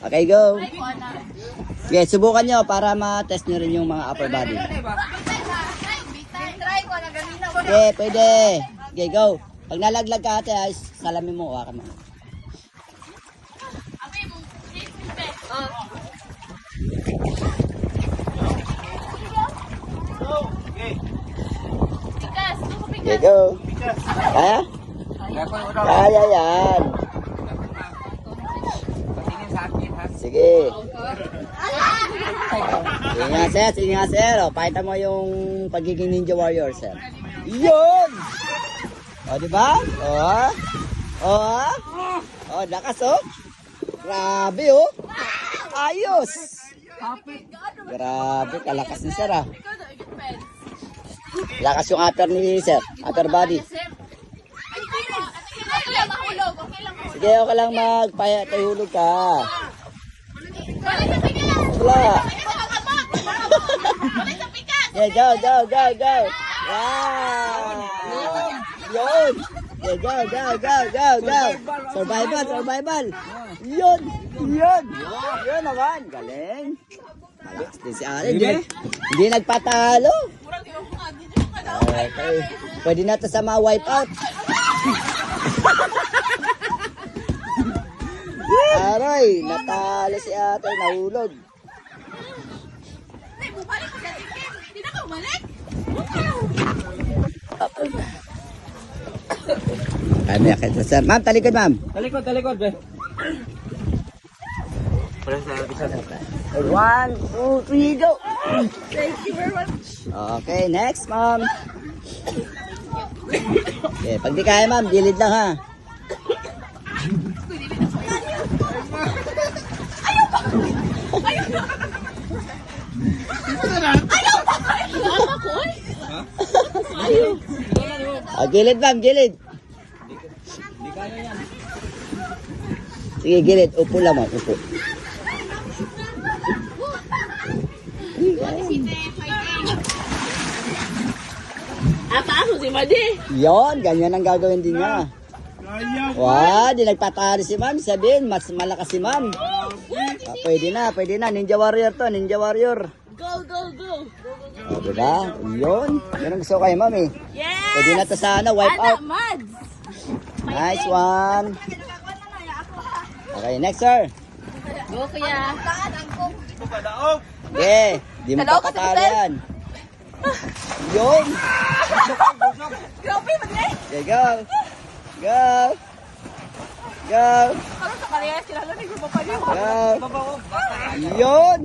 Okay, go. Okay, subukan nyo para ma-test nyo rin yung mga upper body. Okay, pwede. Okay, go. Pag nalaglag ka ate, ay salamin mo, hawakan mo. Okay, go. Kaya? Kaya yan. Sige. Sige nga sir. O, pakita mo yung pagiging ninja warrior sir. Yun! O, diba? O, lakas o. Grabe o. Ayos. Grabe, kalakas ni sir ah. Lakas yung upper ni sir. Upper body. Sige, okay lang magpahulog ka. Wala. Yeah, go. Wow. Yun. Yeah, go. Survival. Yun naman. Galing. Malakas din si Ari. Hindi nagpatalo. Okay. Pwede na ito sa mga wipeout. Aray, natalo si ate, nahulog. Ano yan kayo, sir? Ma'am, talikod, ma'am. Talikod, be. 1, 2, 3, go! Thank you very much. Okay, next, ma'am. Okay, pag di kaya, ma'am, gilid lang, ha? Gilid, ma'am, gilid. Sige, gilid. Upo lang, ma'am. Upo. Paano si Madi? Yon, ganyan ang gagawin din niya. Wow, di nagpatalo si ma'am. Sabihin, mas malakas si ma'am. Pwede na. Ninja warrior to, ninja warrior. Go. Diba? Yun. Yan ang gusto ko kayo, ma'am eh. Yes! Pwede na to sa wipe out. Mads! Nice one. Okay, next sir. Go, kuya. Okay, di mo papatalo yan. Yun. Grabe, Madi! Okay, go. Parang sa kanya, sila lang nagpapaliw. Go. Yun.